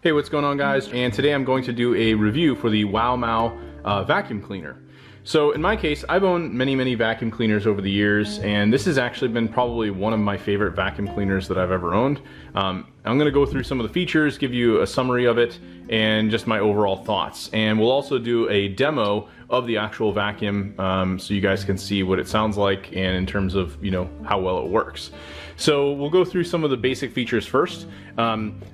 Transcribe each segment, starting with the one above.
Hey, what's going on, guys? And today I'm going to do a review for the Womow vacuum cleaner. So in my case, I've owned many vacuum cleaners over the years, and this has actually been probably one of my favorite vacuum cleaners that I've ever owned. I'm going to go through some of the features, give you a summary of it, and just my overall thoughts. And we'll also do a demo of the actual vacuum so you guys can see what it sounds like and in terms of, you know, how well it works. So we'll go through some of the basic features first.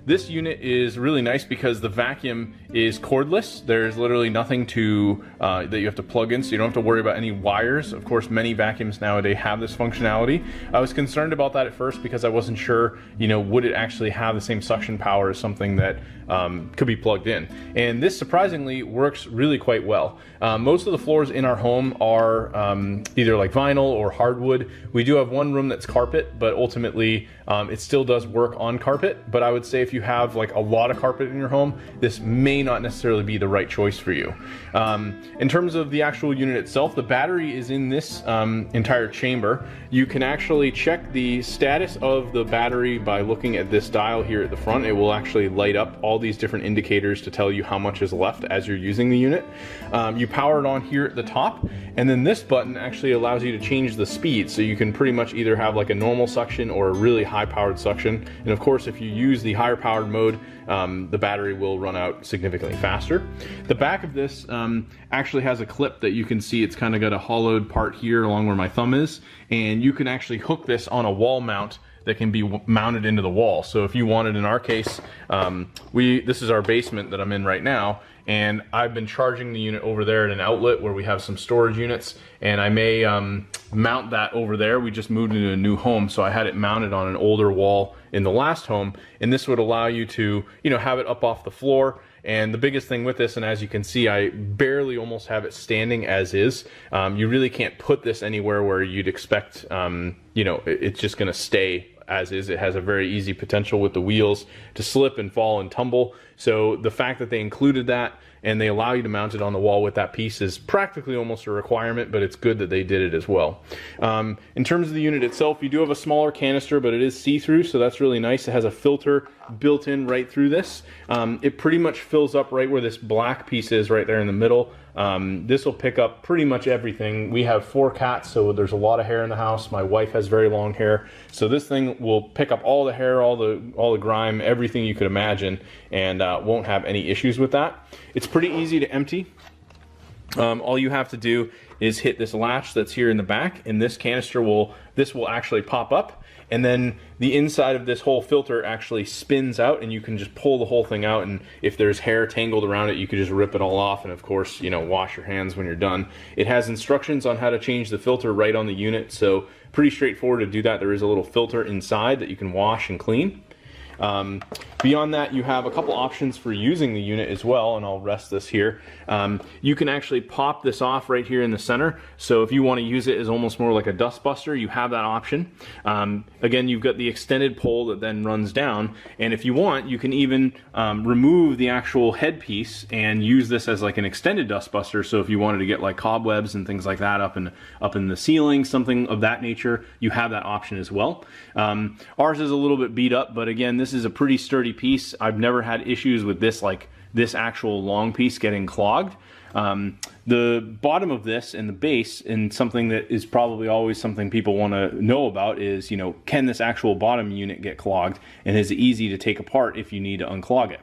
This unit is really nice because the vacuum is cordless. There's literally nothing to that you have to plug in, so you don't have to worry about any wires. Of course, many vacuums nowadays have this functionality. I was concerned about that at first because I wasn't sure, you know, would it actually have the same suction power as something that could be plugged in. And this surprisingly works really quite well. Most of the floors in our home are either like vinyl or hardwood. We do have one room that's carpet, but ultimately it still does work on carpet. But I would say if you have like a lot of carpet in your home, this may not necessarily be the right choice for you. In terms of the actual unit itself, the battery is in this entire chamber. You can actually check the status of the battery by looking at this dial here at the front. It will actually light up all these different indicators to tell you how much is left as you're using the unit. You power it on here at the top, and then this button actually allows you to change the speed, so you can pretty much either have like a normal suction or a really high powered suction. And of course, if you use the higher powered mode, the battery will run out significantly faster. The back of this actually has a clip that you can see. It's kind of got a hollowed part here along where my thumb is, and you can actually hook this on a wall mount that can be mounted into the wall. So if you wanted, in our case, this is our basement that I'm in right now, and I've been charging the unit over there at an outlet where we have some storage units, and I may mount that over there. We just moved into a new home, so I had it mounted on an older wall in the last home, and this would allow you to, you know, have it up off the floor. And the biggest thing with this, and as you can see, I barely almost have it standing as is. You really can't put this anywhere where you'd expect, you know, it's just gonna stay as is. It has a very easy potential with the wheels to slip and fall and tumble. So the fact that they included that and they allow you to mount it on the wall with that piece is practically almost a requirement, but it's good that they did it as well. In terms of the unit itself, you do have a smaller canister, but it is see-through, so that's really nice. It has a filter built in right through this. It pretty much fills up right where this black piece is right there in the middle. This will pick up pretty much everything. We have 4 cats, so there's a lot of hair in the house. My wife has very long hair, so this thing will pick up all the hair, all the grime, everything you could imagine, and won't have any issues with that. It's pretty easy to empty. All you have to do is hit this latch that's here in the back, and this canister will actually pop up, and then the inside of this whole filter actually spins out, and you can just pull the whole thing out, and if there's hair tangled around it, you can just rip it all off, and of course, you know, wash your hands when you're done. It has instructions on how to change the filter right on the unit, so pretty straightforward to do that. There is a little filter inside that you can wash and clean. Beyond that, you have a couple options for using the unit as well, and I'll rest this here. You can actually pop this off right here in the center, so if you want to use it as almost more like a dust buster, you have that option. Again, you've got the extended pole that then runs down, and if you want, you can even remove the actual headpiece and use this as like an extended dust buster. So if you wanted to get like cobwebs and things like that up in the ceiling, something of that nature, you have that option as well. Ours is a little bit beat up, but again, this is a pretty sturdy piece. I've never had issues with this, like this actual long piece getting clogged. The bottom of this and the base, and something that is probably always something people want to know about is, you know, can this actual bottom unit get clogged, and is it easy to take apart if you need to unclog it?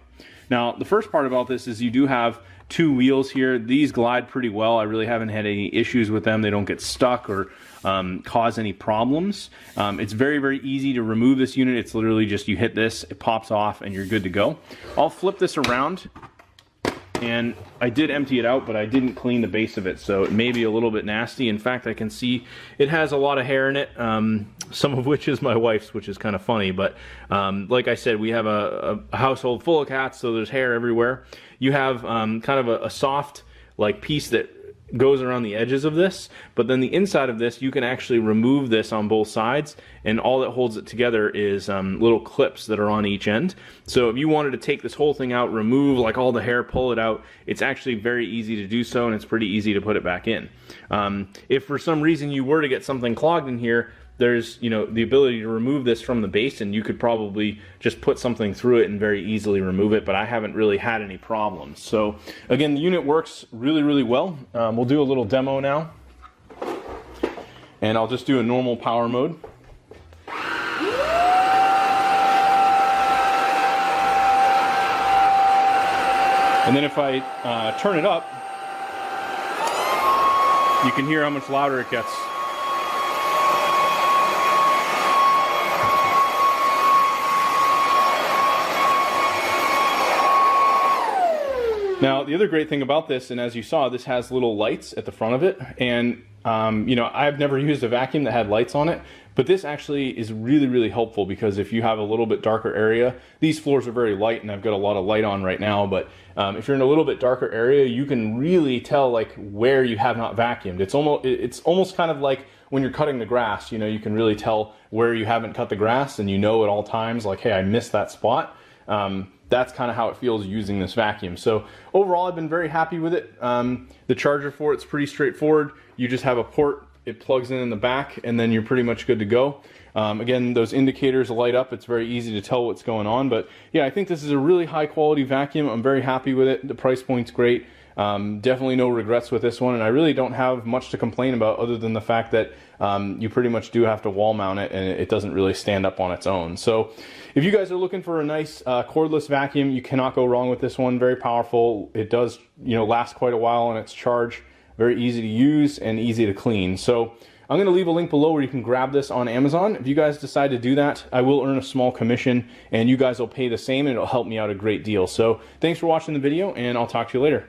Now, the first part about this is you do have 2 wheels here. These glide pretty well. I really haven't had any issues with them. They don't get stuck or cause any problems. It's very easy to remove this unit. It's literally just you hit this, it pops off, and you're good to go. I'll flip this around, and I did empty it out, but I didn't clean the base of it, so it may be a little bit nasty. In fact, I can see it has a lot of hair in it, some of which is my wife's, which is kind of funny, but like I said, we have a household full of cats, so there's hair everywhere. You have kind of a soft like piece that goes around the edges of this, but then the inside of this, you can actually remove this on both sides, and all that holds it together is little clips that are on each end. So if you wanted to take this whole thing out, remove like all the hair, pull it out, it's actually very easy to do so, and it's pretty easy to put it back in. If for some reason you were to get something clogged in here, there's, you know, the ability to remove this from the basin. You could probably just put something through it and very easily remove it, but I haven't really had any problems. So again, the unit works really, really well. We'll do a little demo now, and I'll just do a normal power mode. And then if I turn it up, you can hear how much louder it gets. Now, the other great thing about this, and as you saw, this has little lights at the front of it, and you know, I've never used a vacuum that had lights on it, but this actually is really, really helpful, because if you have a little bit darker area, these floors are very light and I've got a lot of light on right now, but if you're in a little bit darker area, you can really tell like where you have not vacuumed. It's almost kind of like when you're cutting the grass, you know, you can really tell where you haven't cut the grass, and you know at all times like, hey, I missed that spot. That's kind of how it feels using this vacuum. So overall, I've been very happy with it. The charger for it's pretty straightforward. You just have a port, it plugs in the back, and then you're pretty much good to go. Again, those indicators light up. It's very easy to tell what's going on. But yeah, I think this is a really high quality vacuum. I'm very happy with it. The price point's great. Definitely no regrets with this one, and I really don't have much to complain about other than the fact that you pretty much do have to wall mount it, and it doesn't really stand up on its own. So if you guys are looking for a nice cordless vacuum, you cannot go wrong with this one. Very powerful. It does, you know, last quite a while on its charge. Very easy to use and easy to clean. So I'm going to leave a link below where you can grab this on Amazon. If you guys decide to do that, I will earn a small commission, and you guys will pay the same, and it'll help me out a great deal. So thanks for watching the video, and I'll talk to you later.